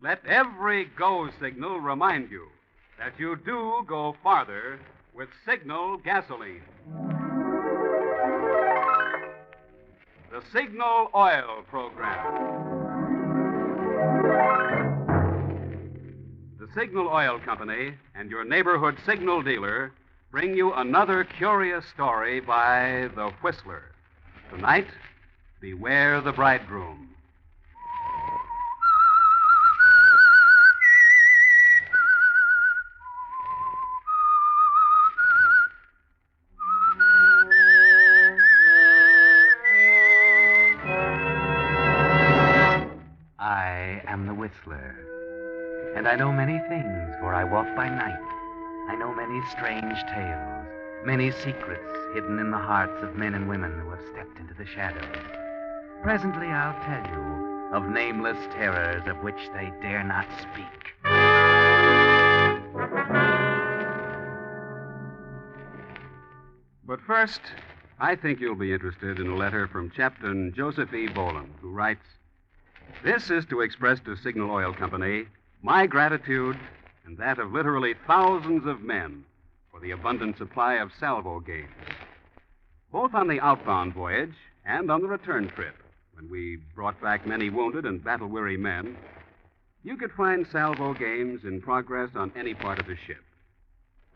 Let every go signal remind you that you do go farther with Signal gasoline. The Signal Oil Program. The Signal Oil Company and your neighborhood signal dealer bring you another curious story by The Whistler. Tonight, beware the bridegroom. I am the Whistler, and I know many things, for I walk by night. I know many strange tales, many secrets hidden in the hearts of men and women who have stepped into the shadows. Presently I'll tell you of nameless terrors of which they dare not speak. But first, I think you'll be interested in a letter from Captain Joseph E. Boland, who writes, "This is to express to Signal Oil Company my gratitude and that of literally thousands of men for the abundant supply of salvo games. Both on the outbound voyage and on the return trip, when we brought back many wounded and battle-weary men, you could find salvo games in progress on any part of the ship.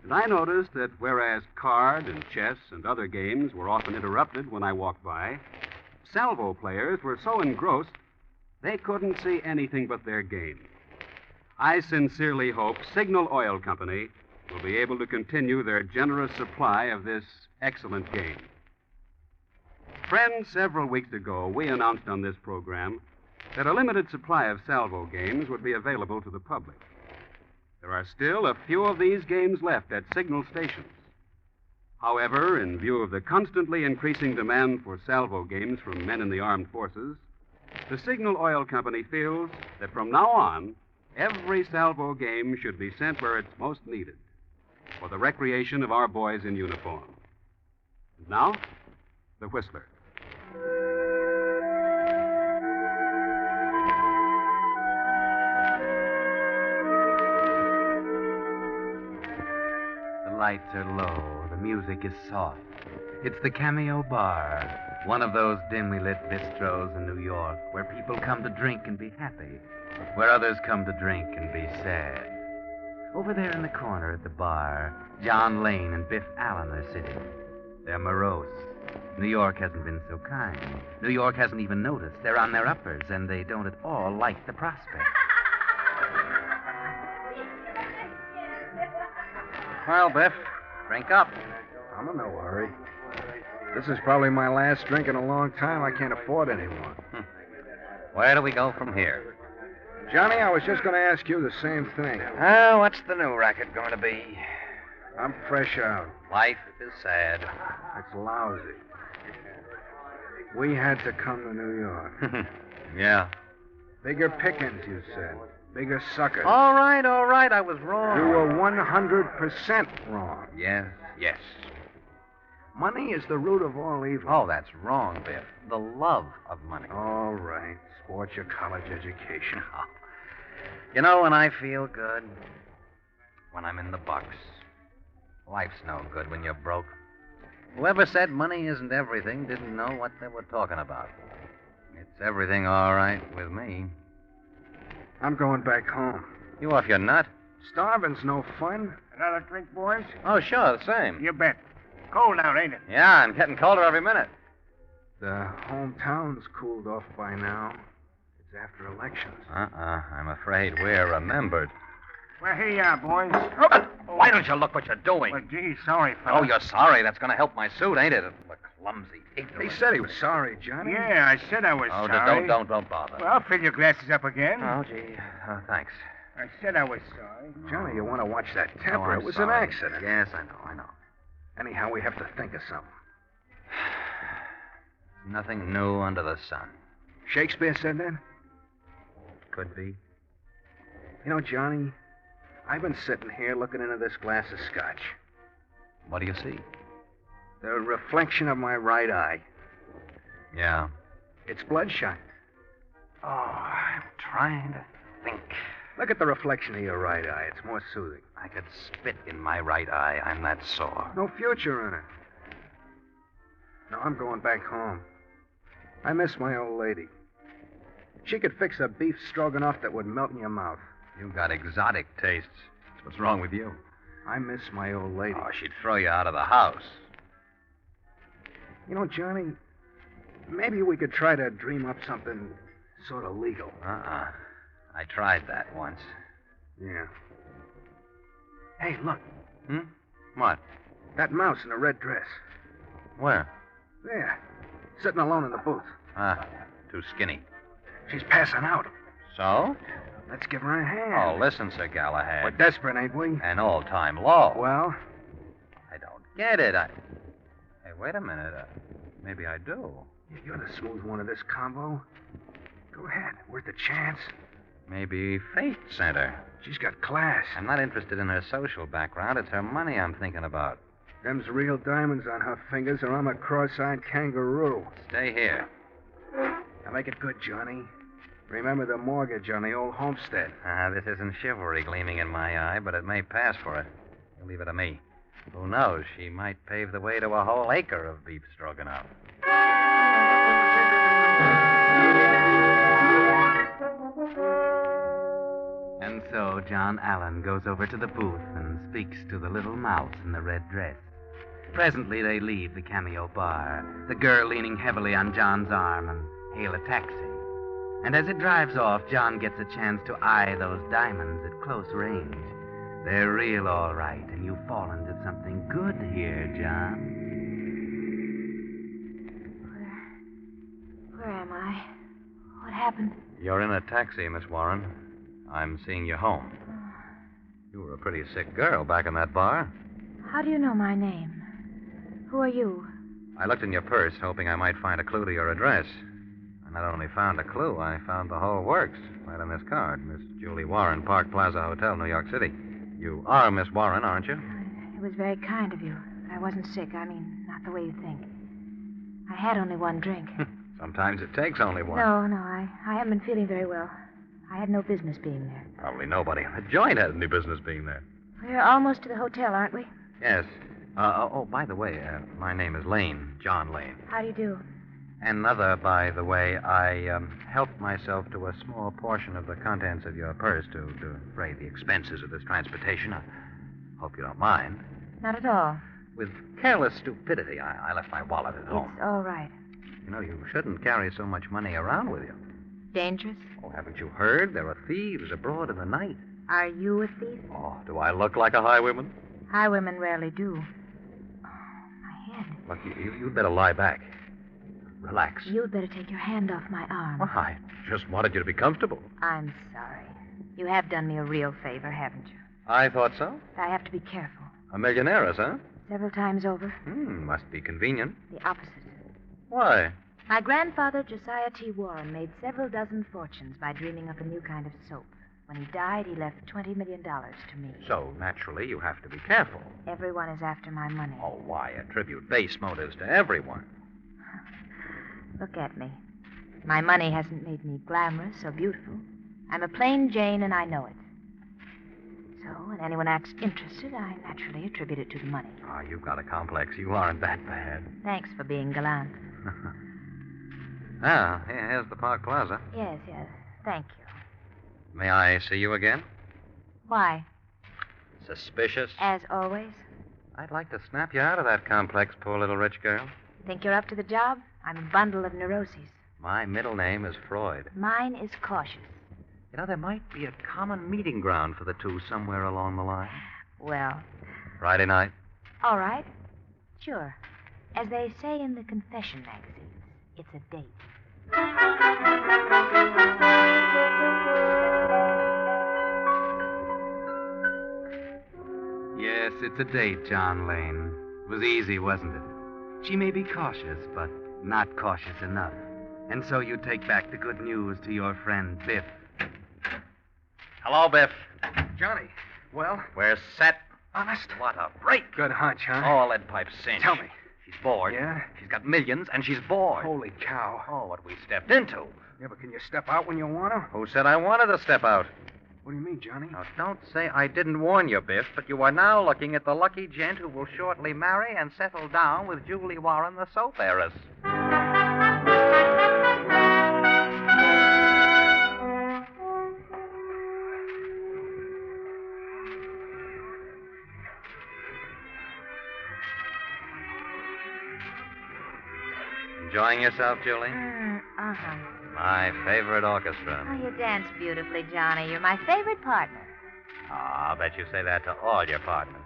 And I noticed that whereas card and chess and other games were often interrupted when I walked by, salvo players were so engrossed they couldn't see anything but their game. I sincerely hope Signal Oil Company will be able to continue their generous supply of this excellent game. Friends, several weeks ago, we announced on this program that a limited supply of salvo games would be available to the public. There are still a few of these games left at Signal stations. However, in view of the constantly increasing demand for salvo games from men in the armed forces, the Signal Oil Company feels that from now on, every salvo game should be sent where it's most needed, for the recreation of our boys in uniform. And now, the Whistler. The lights are low, the music is soft. It's the Cameo Bar, one of those dimly lit bistros in New York where people come to drink and be happy, where others come to drink and be sad. Over there in the corner at the bar, John Lane and Biff Allen are sitting. They're morose. New York hasn't been so kind. New York hasn't even noticed. They're on their uppers, and they don't at all like the prospect. Well, Biff, drink up. I'm in no hurry. This is probably my last drink in a long time. I can't afford any more. Where do we go from here? Johnny, I was just going to ask you the same thing. Oh, what's the new racket going to be? I'm fresh out. Life is sad. It's lousy. We had to come to New York. Yeah. Bigger pickings, you said. Bigger suckers. All right, I was wrong. You were 100% wrong. Yes. Money is the root of all evil. Oh, that's wrong, Biff. The love of money. All right. Sport your college education. You know when I feel good? When I'm in the bucks. Life's no good when you're broke. Whoever said money isn't everything didn't know what they were talking about. It's everything all right with me. I'm going back home. You off your nut? Starving's no fun. Another drink, boys? Oh, sure, the same. You bet. Cold out, ain't it? Yeah, and getting colder every minute. The hometown's cooled off by now. It's after elections. I'm afraid we're remembered. Well, here you are, boys. Oh, why don't you look what you're doing? Well, gee, sorry, fella. Oh, you're sorry. That's going to help my suit, ain't it? The clumsy, ignorant. He said he was sorry, Johnny. Yeah, I said I was Oh, sorry. don't bother. Well, I'll fill your glasses up again. Oh, gee. Thanks. I said I was sorry. Johnny, you want to watch that Oh, temper. I'm It was sorry. an accident. Yes, I know. Anyhow, we have to think of something. Nothing new under the sun. Shakespeare said that? Could be. You know, Johnny, I've been sitting here looking into this glass of scotch. What do you see? The reflection of my right eye. Yeah. It's bloodshot. Oh, I'm trying to think. Look at the reflection of your right eye. It's more soothing. I could spit in my right eye. I'm that sore. No future in it. No, I'm going back home. I miss my old lady. She could fix a beef stroganoff that would melt in your mouth. You got exotic tastes. What's wrong with you? I miss my old lady. Oh, she'd throw you out of the house. You know, Johnny, maybe we could try to dream up something sort of legal. I tried that once. Yeah. Hey, look. What? That mouse in a red dress. Where? There. Sitting alone in the booth. Too skinny. She's passing out. So? Let's give her a hand. Oh, listen, Sir Galahad. We're desperate, ain't we? An all-time low. Well? I don't get it. Hey, wait a minute. Maybe I do. You're the smooth one of this combo. Go ahead. Worth a chance. Maybe fate sent her. She's got class. I'm not interested in her social background. It's her money I'm thinking about. Them's real diamonds on her fingers, or I'm a cross-eyed kangaroo. Stay here. Now make it good, Johnny. Remember the mortgage on the old homestead. This isn't chivalry gleaming in my eye, but it may pass for it. You leave it to me. Who knows? She might pave the way to a whole acre of beef stroganoff. And so John Allen goes over to the booth and speaks to the little mouse in the red dress. Presently, they leave the Cameo bar, the girl leaning heavily on John's arm, and hail a taxi. And as it drives off, John gets a chance to eye those diamonds at close range. They're real, all right, and you've fallen to something good here, John. Where am I? What happened? You're in a taxi, Miss Warren. I'm seeing you home. You were a pretty sick girl back in that bar. How do you know my name? Who are you? I looked in your purse, hoping I might find a clue to your address. I not only found a clue, I found the whole works right on this card. Miss Julie Warren, Park Plaza Hotel, New York City. You are Miss Warren, aren't you? It was very kind of you. I wasn't sick. I mean, not the way you think. I had only one drink. Sometimes it takes only one. No, I haven't been feeling very well. I had no business being there. Probably nobody on the joint has any business being there. We're almost to the hotel, aren't we? Yes. By the way, my name is Lane, John Lane. How do you do? Another, by the way, I helped myself to a small portion of the contents of your purse to defray the expenses of this transportation. I hope you don't mind. Not at all. With careless stupidity, I left my wallet at home. It's all right. You know, you shouldn't carry so much money around with you. Dangerous? Oh, haven't you heard? There are thieves abroad in the night. Are you a thief? Oh, do I look like a highwayman? Highwaymen rarely do. Oh, my head. Look, you'd better lie back. Relax. You'd better take your hand off my arm. Well, I just wanted you to be comfortable. I'm sorry. You have done me a real favor, haven't you? I thought so. I have to be careful. A millionaire, huh? Several times over. Must be convenient. The opposite. Why? My grandfather, Josiah T. Warren, made several dozen fortunes by dreaming up a new kind of soap. When he died, he left $20 million to me. So, naturally, you have to be careful. Everyone is after my money. Oh, why attribute base motives to everyone? Look at me. My money hasn't made me glamorous or beautiful. I'm a plain Jane, and I know it. So, when anyone acts interested, I naturally attribute it to the money. Oh, you've got a complex. You aren't that bad. Thanks for being gallant. Here's the Park Plaza. Yes. Thank you. May I see you again? Why? Suspicious? As always. I'd like to snap you out of that complex, poor little rich girl. Think you're up to the job? I'm a bundle of neuroses. My middle name is Freud. Mine is cautious. You know, there might be a common meeting ground for the two somewhere along the line. Well. Friday night? All right. Sure. As they say in the confession magazines, it's a date. Yes, it's a date, John Lane. It was easy, wasn't it? She may be cautious, but not cautious enough. And so you take back the good news to your friend Biff. Hello, Biff. Johnny, well? We're set. Honest? What a break. Good hunch, huh? Oh, lead pipe cinch. Tell me. She's bored. Yeah? She's got millions, and she's bored. Holy cow. Oh, what we stepped into. Yeah, but can you step out when you want to? Who said I wanted to step out? What do you mean, Johnny? Now, don't say I didn't warn you, Biff, but you are now looking at the lucky gent who will shortly marry and settle down with Julie Warren, the soap heiress. Enjoying yourself, Julie? Uh-huh. My favorite orchestra. Oh, you dance beautifully, Johnny. You're my favorite partner. Oh, I'll bet you say that to all your partners.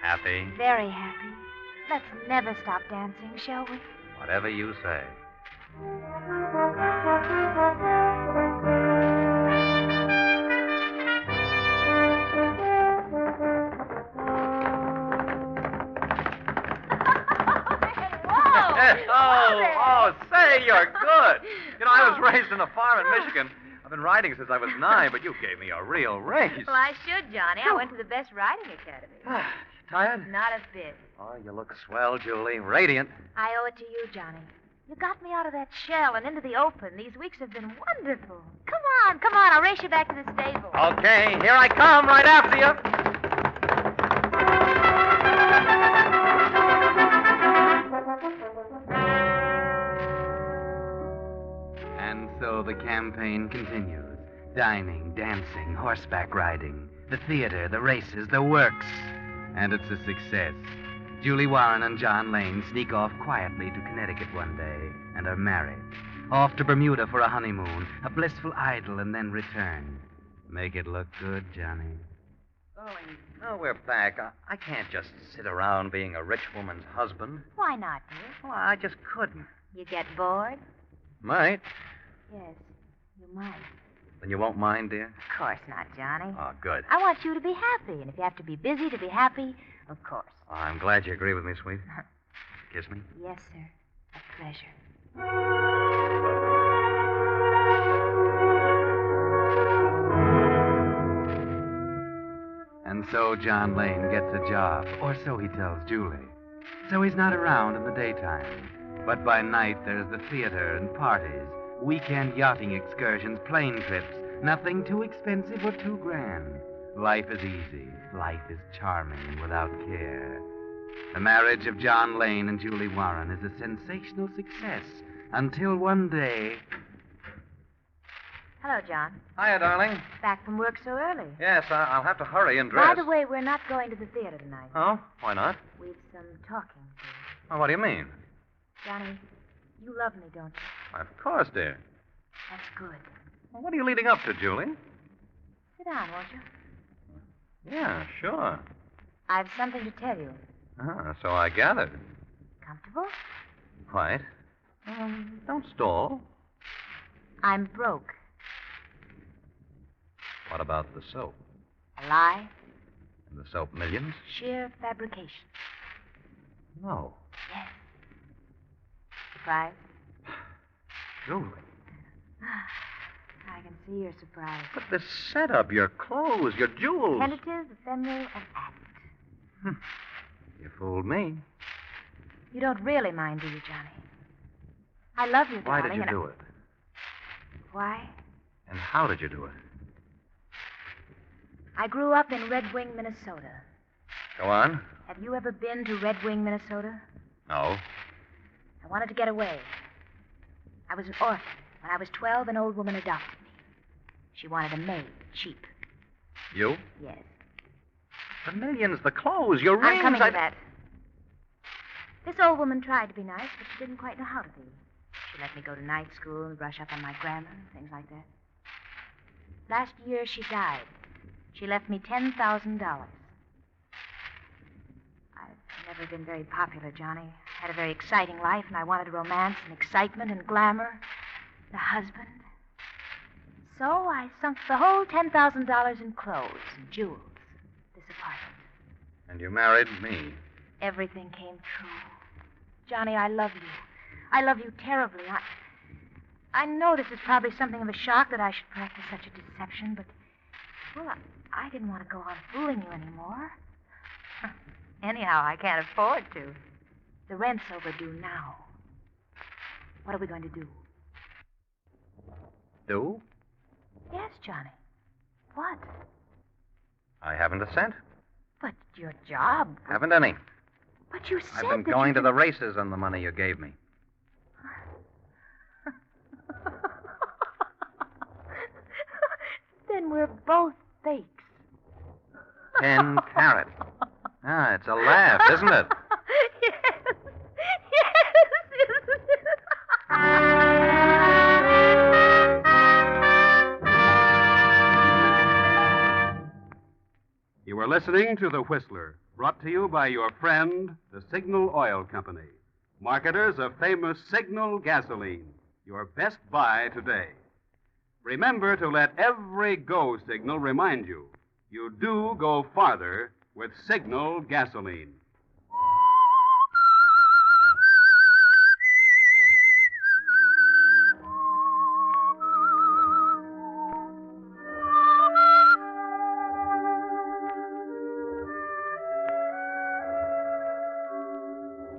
Happy? Very happy. Let's never stop dancing, shall we? Whatever you say. Say, you're good. You know, I was raised in a farm in Michigan. I've been riding since I was 9, but you gave me a real race. Well, I should, Johnny. I went to the best riding academy. Tired? Not a bit. Oh, you look swell, Julie. Radiant. I owe it to you, Johnny. You got me out of that shell and into the open. These weeks have been wonderful. Come on. I'll race you back to the stable. Okay, here I come, right after you. And so the campaign continues. Dining, dancing, horseback riding, the theater, the races, the works. And it's a success. Julie Warren and John Lane sneak off quietly to Connecticut one day and are married. Off to Bermuda for a honeymoon, a blissful idyll, and then return. Make it look good, Johnny. Darling, now we're back. I can't just sit around being a rich woman's husband. Why not, dear? Well, I just couldn't. You get bored? Might. Yes, you might. Then you won't mind, dear? Of course not, Johnny. Oh, good. I want you to be happy, and if you have to be busy to be happy, of course. Oh, I'm glad you agree with me, sweet. Kiss me. Yes, sir. A pleasure. And so John Lane gets a job, or so he tells Julie. So he's not around in the daytime. But by night, there's the theater and parties, weekend yachting excursions, plane trips. Nothing too expensive or too grand. Life is easy. Life is charming and without care. The marriage of John Lane and Julie Warren is a sensational success until one day... Hello, John. Hiya, darling. Back from work so early. Yes, I'll have to hurry and dress. By the way, we're not going to the theater tonight. Oh? Why not? We've some talking to do. Oh, what do you mean? Johnny, you love me, don't you? Of course, dear. That's good. Well, what are you leading up to, Julie? Sit down, won't you? Yeah, sure. I've something to tell you. So I gathered. Comfortable? Quite. Don't stall. I'm broke. What about the soap? A lie? And the soap millions? Sheer fabrication. No. Yes. Surprised? Julie. I can see you're surprised. But the setup, your clothes, your jewels. Tentative, ephemeral, and adamant. You fooled me. You don't really mind, do you, Johnny? I love you, Why darling. did you do it? Why? And how did you do it? I grew up in Red Wing, Minnesota. Go on. Have you ever been to Red Wing, Minnesota? No. I wanted to get away. I was an orphan. When I was 12, an old woman adopted me. She wanted a maid, cheap. You? Yes. The millions, the clothes, your rings. I'm coming to that. This old woman tried to be nice, but she didn't quite know how to be. She let me go to night school and brush up on my grammar and things like that. Last year, she died. She left me $10,000. I've never been very popular, Johnny. I had a very exciting life, and I wanted romance and excitement and glamour. The husband. So I sunk the whole $10,000 in clothes and jewels. This apartment. And you married me. Everything came true. Johnny, I love you. I love you terribly. I know this is probably something of a shock that I should practice such a deception, but, well, I didn't want to go on fooling you anymore. Anyhow, I can't afford to. The rent's overdue now. What are we going to do? Do? Yes, Johnny. what? I haven't a cent. But your job. Haven't any. But you said I've been that going you to the races on the money you gave me. Then we're both fakes. 10 carat. Ah, it's a laugh, isn't it? Yes. Yes, isn't it? You are listening to The Whistler, brought to you by your friend, the Signal Oil Company, marketers of famous Signal gasoline, your best buy today. Remember to let every go signal remind you do go farther with Signal gasoline.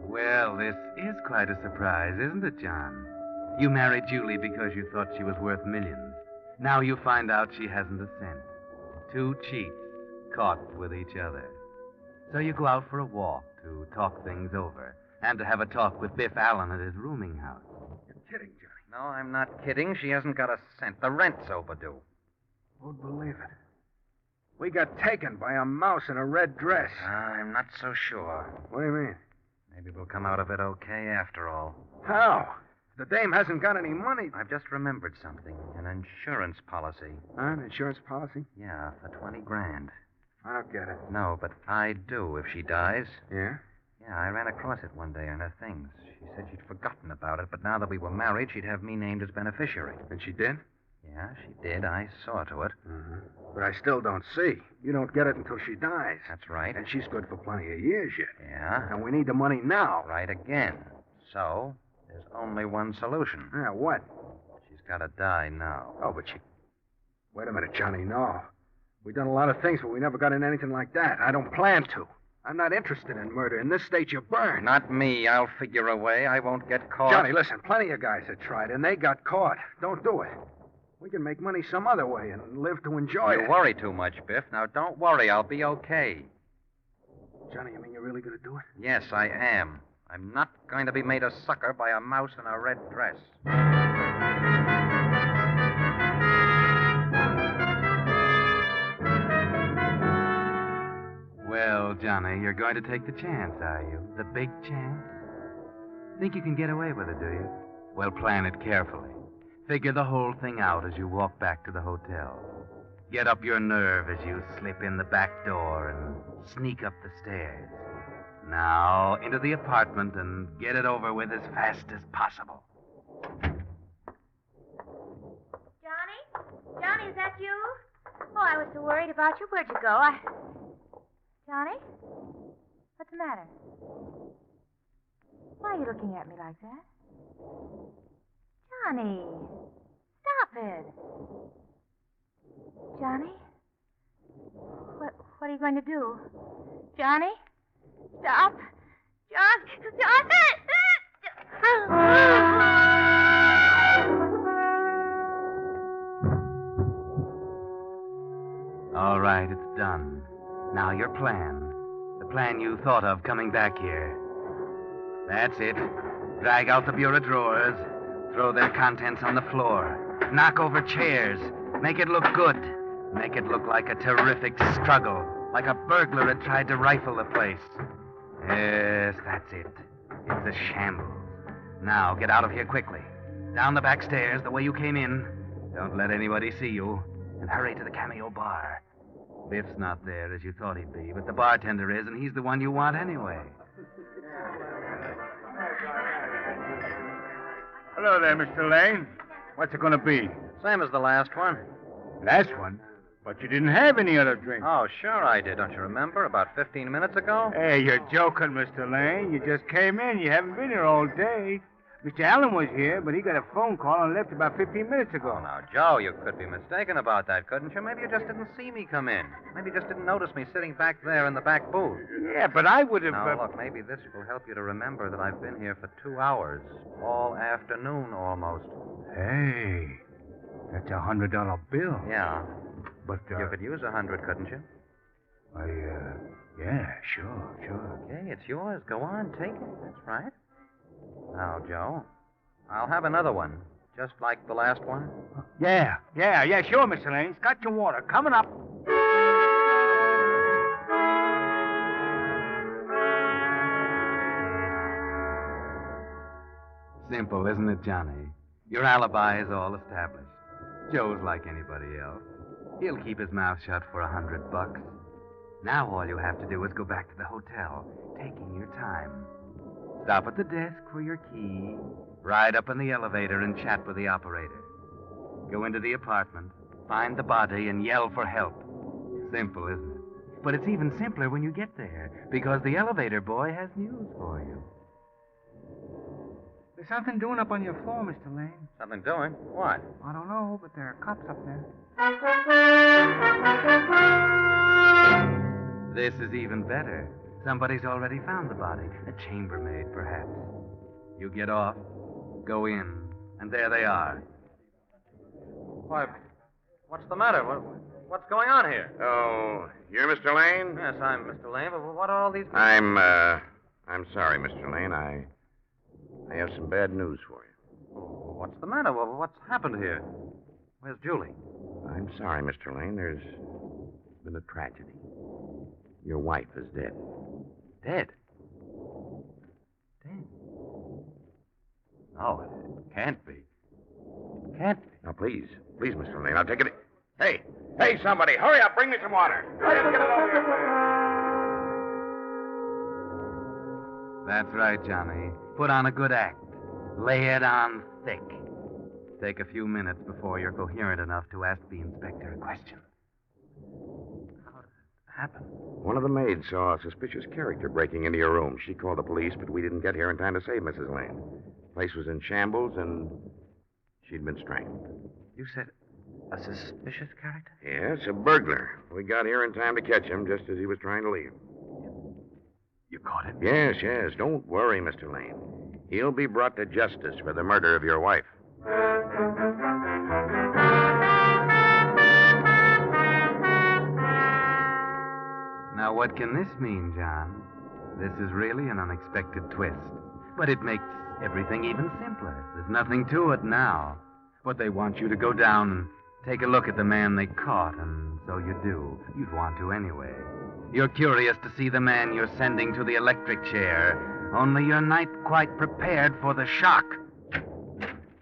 Well, this is quite a surprise, isn't it, John? You married Julie because you thought she was worth millions. Now you find out she hasn't a cent. Two cheats caught with each other. So you go out for a walk to talk things over and to have a talk with Biff Allen at his rooming house. You're kidding, Johnny. No, I'm not kidding. She hasn't got a cent. The rent's overdue. Won't believe it. We got taken by a mouse in a red dress. I'm not so sure. What do you mean? Maybe we'll come out of it okay after all. How? The dame hasn't got any money. I've just remembered something. An insurance policy. Huh? An insurance policy? Yeah, for 20 grand. I don't get it. No, but I do if she dies. Yeah? Yeah, I ran across it one day in her things. She said she'd forgotten about it, but now that we were married, she'd have me named as beneficiary. And she did? Yeah, she did. I saw to it. Mm-hmm. But I still don't see. You don't get it until she dies. That's right. And she's good for plenty of years yet. Yeah, And we need the money now. right again. So, there's only one solution. Yeah, what? She's got to die now. Oh, but she... Wait a minute, Johnny, no. We've done a lot of things, but we never got into anything like that. I don't plan to. I'm not interested in murder. In this state, you burn. Not me. I'll figure a way. I won't get caught. Johnny, listen, plenty of guys have tried, and they got caught. Don't do it. We can make money some other way and live to enjoy You it. worry too much, Biff. Now, don't worry. I'll be okay. Johnny, you mean you're really going to do it? Yes, I am. I'm not going to be made a sucker by a mouse in a red dress. Well, Johnny, you're going to take the chance, are you? The big chance? Think you can get away with it, do you? Well, plan it carefully. Figure the whole thing out as you walk back to the hotel. Get up your nerve as you slip in the back door and sneak up the stairs. Now, into the apartment and get it over with as fast as possible. Johnny? Johnny, is that you? Oh, I was so worried about you. Where'd you go? Johnny? What's the matter? Why are you looking at me like that? Johnny, stop it. Johnny? What are you going to do? Johnny? Stop. John, stop it! All right, it's done. Now your plan. The plan you thought of coming back here. That's it. Drag out the bureau drawers. Throw their contents on the floor. Knock over chairs. Make it look good. Make it look like a terrific struggle. Like a burglar had tried to rifle the place. Yes, that's it. It's a shambles. Now, get out of here quickly. Down the back stairs, the way you came in. Don't let anybody see you. And hurry to the Cameo bar. Biff's not there as you thought he'd be, but the bartender is, and he's the one you want anyway. Hello there, Mr. Lane. What's it going to be? Same as the last one. Last one? But you didn't have any other drink. Oh, sure I did. Don't you remember? About 15 minutes ago? Hey, you're joking, Mr. Lane. You just came in. You haven't been here all day. Mr. Allen was here, but he got a phone call and left about 15 minutes ago. Oh, now, Joe, you could be mistaken about that, couldn't you? Maybe you just didn't see me come in. Maybe you just didn't notice me sitting back there in the back booth. Yeah, but I would have... Now, look, maybe this will help you to remember that I've been here for 2 hours. All afternoon, almost. Hey, that's $100 bill. Yeah. But, You could use 100, couldn't you? Yeah, sure. Okay, it's yours. Go on, take it. That's right. Now, Joe, I'll have another one, just like the last one. Yeah, sure, Mr. Lane. Scotch and water. Coming up. Simple, isn't it, Johnny? Your alibi is all established. Joe's like anybody else. He'll keep his mouth shut for $100. Now all you have to do is go back to the hotel, taking your time. Stop at the desk for your key, ride up in the elevator and chat with the operator. Go into the apartment, find the body, and yell for help. Simple, isn't it? But it's even simpler when you get there, because the elevator boy has news for you. There's something doing up on your floor, Mr. Lane. Something doing? What? I don't know, but there are cops up there. This is even better. Somebody's already found the body. A chambermaid, perhaps. You get off, go in, and there they are. Why, what's the matter? What's going on here? Oh, you're Mr. Lane? Yes, I'm Mr. Lane, but what are all these... I'm sorry, Mr. Lane. I have some bad news for you. Oh, what's the matter? What's happened here? Where's Julie? I'm sorry, Mr. Lane. There's been a tragedy. Your wife is dead. Dead? Dead? No, it can't be. It can't be. Now, please, Mr. Lane, I'll take it. Hey, somebody, hurry up, bring me some water. Hurry up, get it over here. That's right, Johnny. Put on a good act. Lay it on thick. Take a few minutes before you're coherent enough to ask the inspector a question. How did it happen? One of the maids saw a suspicious character breaking into your room. She called the police, but we didn't get here in time to save Mrs. Lane. The place was in shambles, and she'd been strangled. You said a suspicious character? Yes, a burglar. We got here in time to catch him just as he was trying to leave. You caught him? Yes. Don't worry, Mr. Lane. He'll be brought to justice for the murder of your wife. Now, what can this mean, John? This is really an unexpected twist. But it makes everything even simpler. There's nothing to it now. But they want you to go down and take a look at the man they caught, and so you do. You'd want to anyway. You're curious to see the man you're sending to the electric chair, only you're not quite prepared for the shock.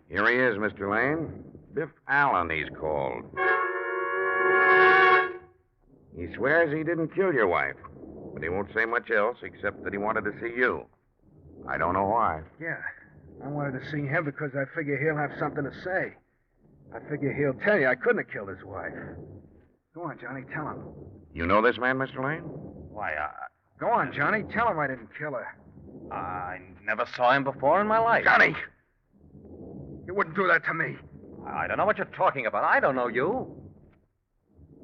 Here he is, Mr. Lane. Biff Allen, he's called. He swears he didn't kill your wife, but he won't say much else except that he wanted to see you. I don't know why. Yeah, I wanted to see him because I figure he'll have something to say. I figure he'll tell you I couldn't have killed his wife. Go on, Johnny, tell him. You know this man, Mr. Lane? Why, Go on, Johnny, tell him I didn't kill her. I never saw him before in my life. Johnny! You wouldn't do that to me. I don't know what you're talking about. I don't know you.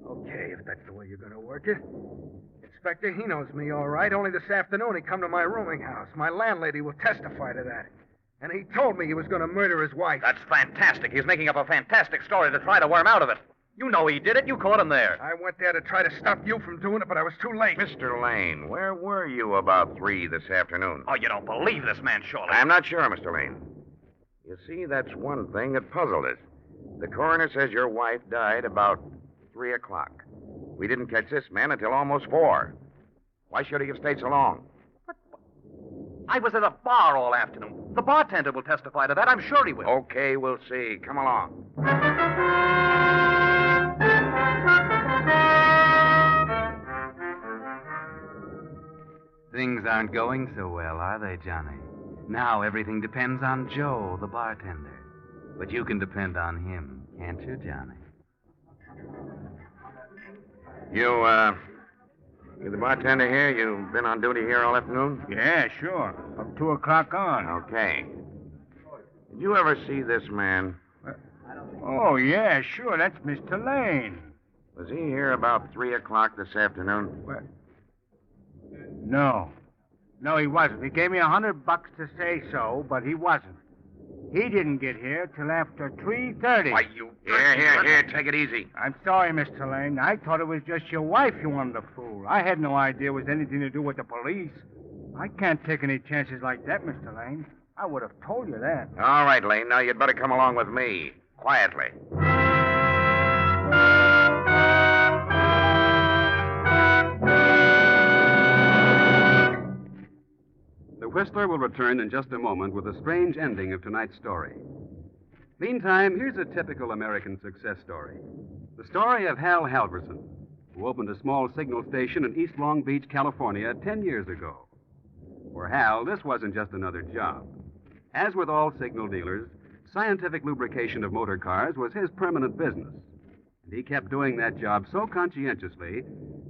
Okay, if that's the way you're going to work it. Inspector, he knows me all right. Only this afternoon he come to my rooming house. My landlady will testify to that. And he told me he was going to murder his wife. That's fantastic. He's making up a fantastic story to try to worm out of it. You know he did it. You caught him there. I went there to try to stop you from doing it, but I was too late. Mr. Lane, where were you about 3 this afternoon? Oh, you don't believe this man, surely. I'm not sure, Mr. Lane. You see, that's one thing that puzzled us. The coroner says your wife died about 3 o'clock. We didn't catch this man until almost 4. Why should he have stayed so long? I was at a bar all afternoon. The bartender will testify to that. I'm sure he will. Okay, we'll see. Come along. Things aren't going so well, are they, Johnny? Now everything depends on Joe, the bartender. But you can depend on him, can't you, Johnny? You the bartender here? You've been on duty here all afternoon? Yeah, sure. From 2 o'clock on. Okay. Did you ever see this man? Oh, yeah, sure. That's Mr. Lane. Was he here about 3 o'clock this afternoon? What? No. No, he wasn't. He gave me $100 to say so, but he wasn't. He didn't get here till after 3:30. Why, you... Here, take it easy. I'm sorry, Mr. Lane. I thought it was just your wife you wanted to fool. I had no idea it was anything to do with the police. I can't take any chances like that, Mr. Lane. I would have told you that. All right, Lane, now you'd better come along with me. Quietly. The Whistler will return in just a moment with a strange ending of tonight's story. Meantime, here's a typical American success story. The story of Hal Halverson, who opened a small signal station in East Long Beach, California, 10 years ago. For Hal, this wasn't just another job. As with all signal dealers, scientific lubrication of motor cars was his permanent business. And he kept doing that job so conscientiously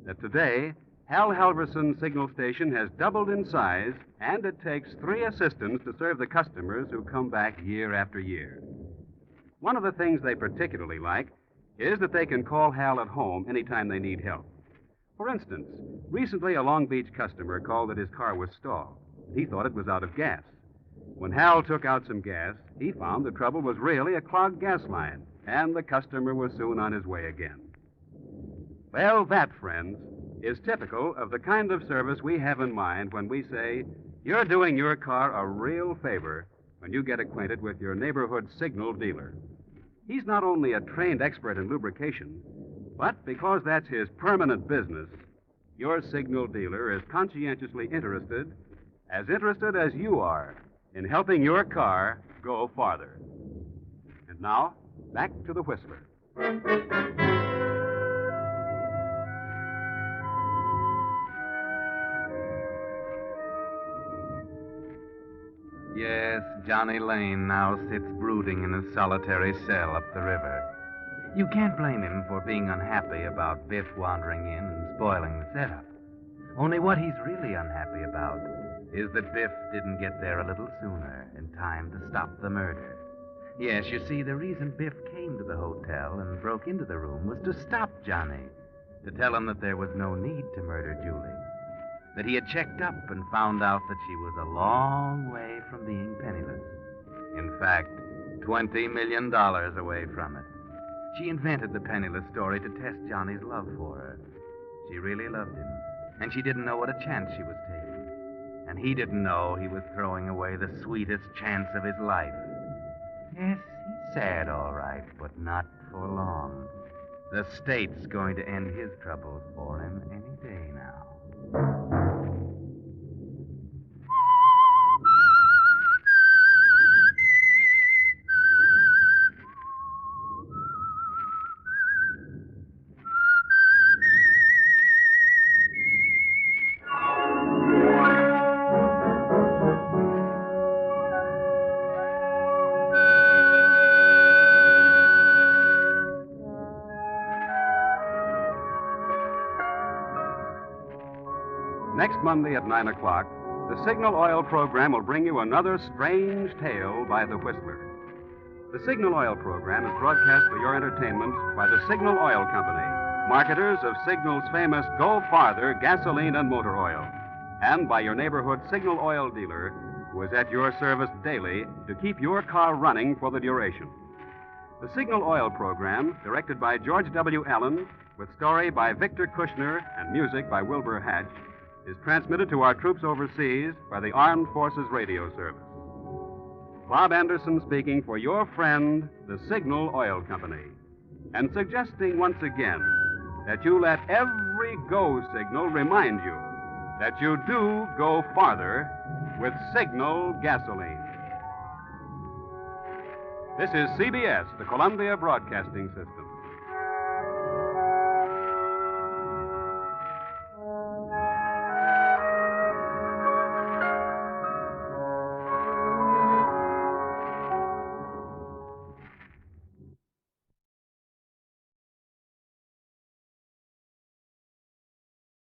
that today, Hal Halverson's signal station has doubled in size, and it takes 3 assistants to serve the customers who come back year after year. One of the things they particularly like is that they can call Hal at home anytime they need help. For instance, recently a Long Beach customer called that his car was stalled. He thought it was out of gas. When Hal took out some gas, he found the trouble was really a clogged gas line, and the customer was soon on his way again. Well, that, friends, is typical of the kind of service we have in mind when we say you're doing your car a real favor when you get acquainted with your neighborhood signal dealer. He's not only a trained expert in lubrication, but because that's his permanent business, your signal dealer is conscientiously interested as you are, in helping your car go farther. And now, back to the Whistler. Yes, Johnny Lane now sits brooding in a solitary cell up the river. You can't blame him for being unhappy about Biff wandering in and spoiling the setup. Only what he's really unhappy about is that Biff didn't get there a little sooner in time to stop the murder. Yes, you see, the reason Biff came to the hotel and broke into the room was to stop Johnny, to tell him that there was no need to murder Julie, that he had checked up and found out that she was a long way from being penniless. In fact, $20 million away from it. She invented the penniless story to test Johnny's love for her. She really loved him, and she didn't know what a chance she was taking. And he didn't know he was throwing away the sweetest chance of his life. Yes, he's sad, all right, but not for long. The state's going to end his troubles for him any day now. Next Monday at 9 o'clock, the Signal Oil program will bring you another strange tale by the Whistler. The Signal Oil program is broadcast for your entertainment by the Signal Oil Company, marketers of Signal's famous Go Farther gasoline and motor oil, and by your neighborhood Signal Oil dealer, who is at your service daily to keep your car running for the duration. The Signal Oil program, directed by George W. Allen, with story by Victor Kushner and music by Wilbur Hatch, is transmitted to our troops overseas by the Armed Forces Radio Service. Bob Anderson speaking for your friend, the Signal Oil Company, and suggesting once again that you let every go signal remind you that you do go farther with Signal gasoline. This is CBS, the Columbia Broadcasting System.